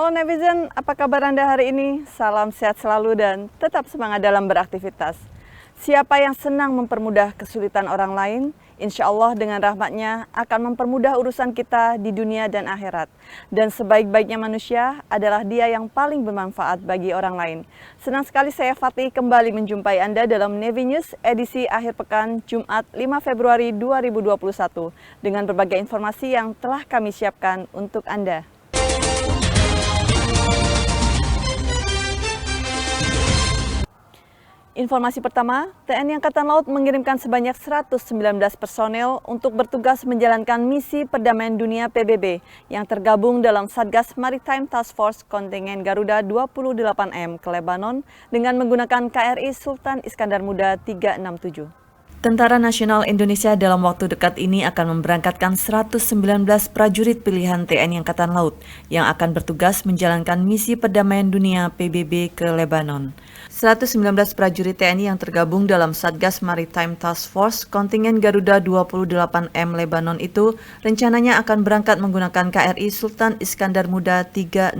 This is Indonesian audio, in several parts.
Halo netizen, apa kabar Anda hari ini? Salam sehat selalu dan tetap semangat dalam beraktivitas. Siapa yang senang mempermudah kesulitan orang lain, insya Allah dengan rahmat-Nya akan mempermudah urusan kita di dunia dan akhirat. Dan sebaik-baiknya manusia adalah dia yang paling bermanfaat bagi orang lain. Senang sekali saya Fatih kembali menjumpai Anda dalam Navy News edisi akhir pekan Jumat 5 Februari 2021 dengan berbagai informasi yang telah kami siapkan untuk Anda. Informasi pertama, TNI Angkatan Laut mengirimkan sebanyak 119 personel untuk bertugas menjalankan misi perdamaian dunia PBB yang tergabung dalam Satgas Maritime Task Force kontingen Garuda 28M ke Lebanon dengan menggunakan KRI Sultan Iskandar Muda 367. Tentara Nasional Indonesia dalam waktu dekat ini akan memberangkatkan 119 prajurit pilihan TNI Angkatan Laut yang akan bertugas menjalankan misi perdamaian dunia PBB ke Lebanon. 119 prajurit TNI yang tergabung dalam Satgas Maritime Task Force kontingen Garuda 28M Lebanon itu rencananya akan berangkat menggunakan KRI Sultan Iskandar Muda 367.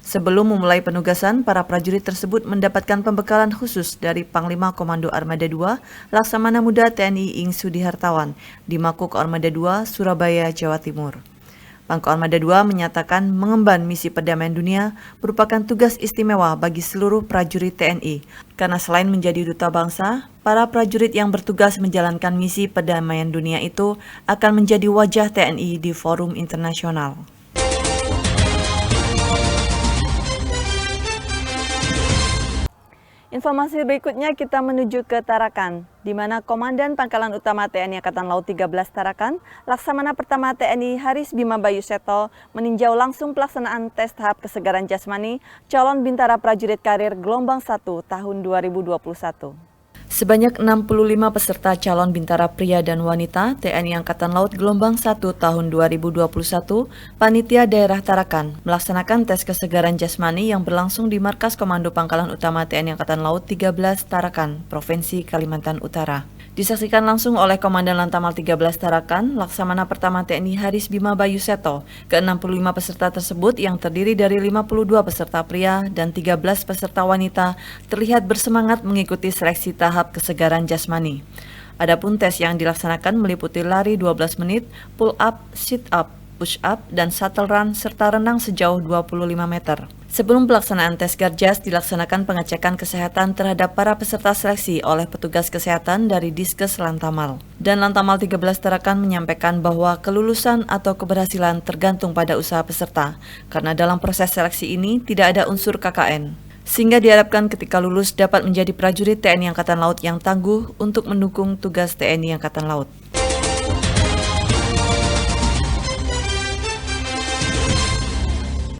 Sebelum memulai penugasan, para prajurit tersebut mendapatkan pembekalan khusus dari Panglima Komando Armada 2, Laksamana Muda TNI Ing Sudi Hartawan, di Makuk Armada 2, Surabaya, Jawa Timur. Pangko Armada 2 menyatakan mengemban misi perdamaian dunia merupakan tugas istimewa bagi seluruh prajurit TNI, karena selain menjadi duta bangsa, para prajurit yang bertugas menjalankan misi perdamaian dunia itu akan menjadi wajah TNI di forum internasional. Informasi berikutnya kita menuju ke Tarakan, di mana Komandan Pangkalan Utama TNI Angkatan Laut 13 Tarakan, Laksamana Pertama TNI Haris Bima Bayuseto meninjau langsung pelaksanaan tes tahap kesegaran jasmani calon bintara prajurit karir gelombang 1 tahun 2021. Sebanyak 65 peserta calon bintara pria dan wanita TNI Angkatan Laut gelombang 1 tahun 2021, Panitia Daerah Tarakan melaksanakan tes kesegaran jasmani yang berlangsung di Markas Komando Pangkalan Utama TNI Angkatan Laut 13 Tarakan, Provinsi Kalimantan Utara. Disaksikan langsung oleh Komandan Lantamal 13 Tarakan, Laksamana Pertama TNI Haris Bima Bayuseto. Ke-65 peserta tersebut yang terdiri dari 52 peserta pria dan 13 peserta wanita terlihat bersemangat mengikuti seleksi tahap kesegaran jasmani. Adapun tes yang dilaksanakan meliputi lari 12 menit, pull up, sit up, push up, dan shuttle run serta renang sejauh 25 meter. Sebelum pelaksanaan tes Garjas dilaksanakan pengecekan kesehatan terhadap para peserta seleksi oleh petugas kesehatan dari Diskes Lantamal. Dan Lantamal 13 Tarakan menyampaikan bahwa kelulusan atau keberhasilan tergantung pada usaha peserta, karena dalam proses seleksi ini tidak ada unsur KKN. Sehingga diharapkan ketika lulus dapat menjadi prajurit TNI Angkatan Laut yang tangguh untuk mendukung tugas TNI Angkatan Laut.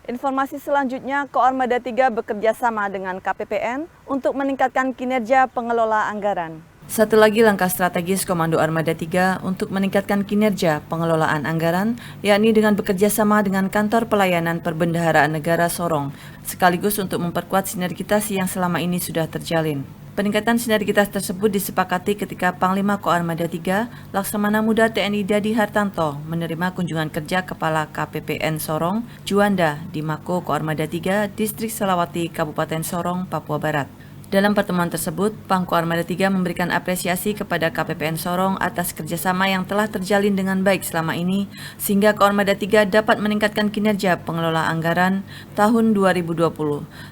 Informasi selanjutnya, Koarmada 3 bekerja sama dengan KPPN untuk meningkatkan kinerja pengelola anggaran. Satu lagi langkah strategis Komando Armada 3 untuk meningkatkan kinerja pengelolaan anggaran, yakni dengan bekerja sama dengan Kantor Pelayanan Perbendaharaan Negara Sorong, sekaligus untuk memperkuat sinergitas yang selama ini sudah terjalin. Peningkatan sinergitas tersebut disepakati ketika Panglima Koarmada 3, Laksamana Muda TNI Dadi Hartanto menerima kunjungan kerja Kepala KPPN Sorong, Juanda di Mako Koarmada 3, Distrik Selawati, Kabupaten Sorong, Papua Barat. Dalam pertemuan tersebut, Pangko Armada 3 memberikan apresiasi kepada KPPN Sorong atas kerjasama yang telah terjalin dengan baik selama ini, sehingga Koarmada 3 dapat meningkatkan kinerja pengelola anggaran tahun 2020.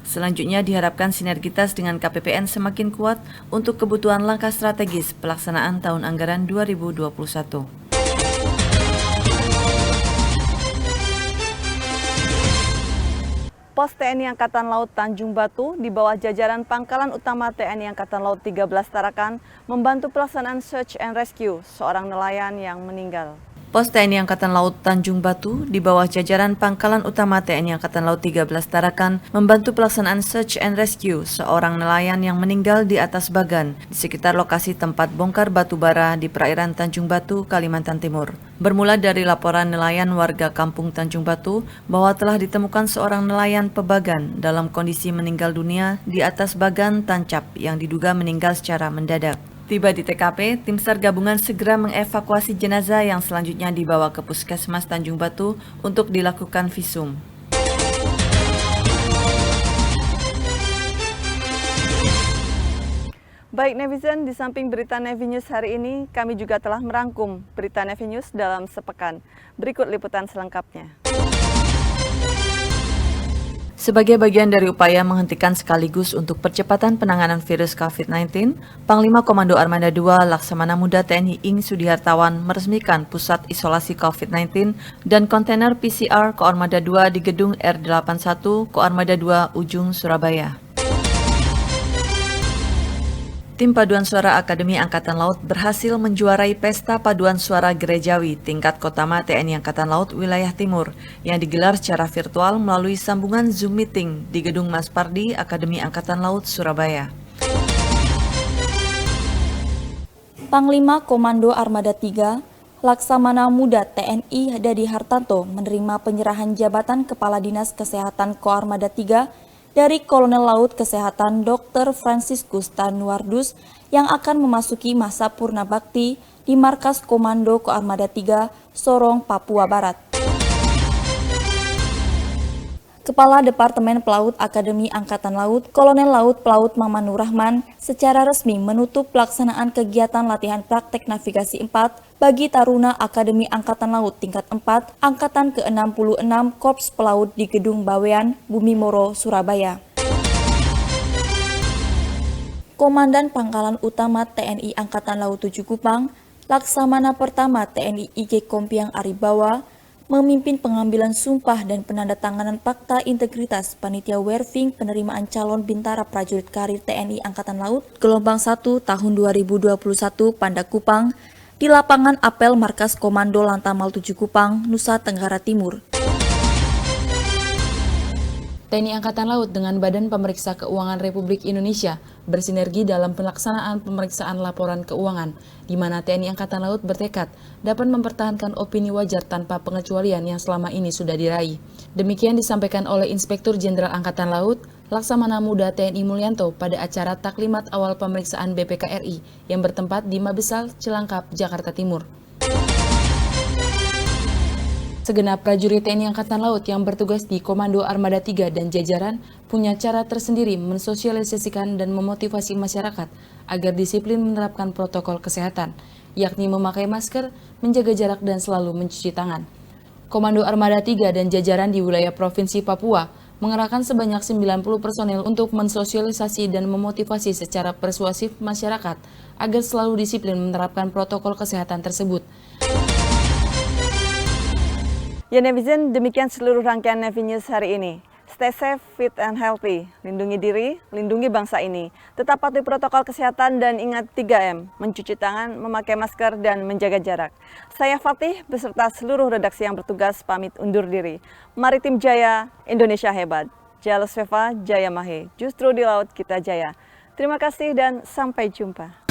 Selanjutnya diharapkan sinergitas dengan KPPN semakin kuat untuk kebutuhan langkah strategis pelaksanaan tahun anggaran 2021. Pos TNI Angkatan Laut Tanjung Batu di bawah jajaran Pangkalan Utama TNI Angkatan Laut 13 Tarakan membantu pelaksanaan search and rescue seorang nelayan yang meninggal. Pos TNI Angkatan Laut Tanjung Batu di bawah jajaran Pangkalan Utama TNI Angkatan Laut 13 Tarakan membantu pelaksanaan search and rescue seorang nelayan yang meninggal di atas bagan di sekitar lokasi tempat bongkar batu bara di perairan Tanjung Batu, Kalimantan Timur. Bermula dari laporan nelayan warga Kampung Tanjung Batu bahwa telah ditemukan seorang nelayan pebagan dalam kondisi meninggal dunia di atas bagan tancap yang diduga meninggal secara mendadak. Tiba di TKP, tim SAR gabungan segera mengevakuasi jenazah yang selanjutnya dibawa ke Puskesmas Tanjung Batu untuk dilakukan visum. Baik netizen, di samping berita Nevi News hari ini, kami juga telah merangkum berita Nevi News dalam sepekan. Berikut liputan selengkapnya. Sebagai bagian dari upaya menghentikan sekaligus untuk percepatan penanganan virus COVID-19, Panglima Komando Armada II Laksamana Muda TNI Ing Sudihartawan meresmikan pusat isolasi COVID-19 dan kontainer PCR Koarmada II di gedung R81 Koarmada II Ujung, Surabaya. Tim Paduan Suara Akademi Angkatan Laut berhasil menjuarai Pesta Paduan Suara Gerejawi tingkat Kotama TNI Angkatan Laut Wilayah Timur yang digelar secara virtual melalui sambungan Zoom Meeting di Gedung Mas Pardi Akademi Angkatan Laut Surabaya. Panglima Komando Armada III, Laksamana Muda TNI Dadi Hartanto menerima penyerahan jabatan Kepala Dinas Kesehatan Koarmada III dari Kolonel Laut Kesehatan Dr. Franciscus Tanuardus yang akan memasuki masa purna bakti di Markas Komando Koarmada III, Sorong, Papua Barat. Kepala Departemen Pelaut Akademi Angkatan Laut, Kolonel Laut Pelaut Maman Nur Rahman, secara resmi menutup pelaksanaan kegiatan latihan praktek navigasi 4 bagi Taruna Akademi Angkatan Laut tingkat 4, Angkatan ke-66 Korps Pelaut di Gedung Bawean, Bumi Moro, Surabaya. Komandan Pangkalan Utama TNI Angkatan Laut 7 Kupang, Laksamana Pertama TNI IG Kompiang Aribawa, memimpin pengambilan sumpah dan penandatanganan Fakta Integritas Panitia Werving penerimaan calon Bintara Prajurit Karir TNI Angkatan Laut Gelombang 1 tahun 2021 Panda Kupang di lapangan apel Markas Komando Lantamal 7 Kupang, Nusa Tenggara Timur. TNI Angkatan Laut dengan Badan Pemeriksa Keuangan Republik Indonesia bersinergi dalam pelaksanaan pemeriksaan laporan keuangan, di mana TNI Angkatan Laut bertekad dapat mempertahankan opini wajar tanpa pengecualian yang selama ini sudah diraih. Demikian disampaikan oleh Inspektur Jenderal Angkatan Laut, Laksamana Muda TNI Mulyanto pada acara taklimat awal pemeriksaan BPK RI yang bertempat di Mabesal, Cilangkap, Jakarta Timur. Segenap prajurit TNI Angkatan Laut yang bertugas di Komando Armada III dan jajaran punya cara tersendiri mensosialisasikan dan memotivasi masyarakat agar disiplin menerapkan protokol kesehatan, yakni memakai masker, menjaga jarak dan selalu mencuci tangan. Komando Armada III dan jajaran di wilayah Provinsi Papua mengerahkan sebanyak 90 personel untuk mensosialisasi dan memotivasi secara persuasif masyarakat agar selalu disiplin menerapkan protokol kesehatan tersebut. Ya netizen, demikian seluruh rangkaian Nevi News hari ini. Stay safe, fit and healthy. Lindungi diri, lindungi bangsa ini. Tetap patuhi protokol kesehatan dan ingat 3M, mencuci tangan, memakai masker, dan menjaga jarak. Saya Fatih beserta seluruh redaksi yang bertugas pamit undur diri. Maritim Jaya, Indonesia hebat. Jaya Lusveva, Jaya Mahe. Justru di laut kita jaya. Terima kasih dan sampai jumpa.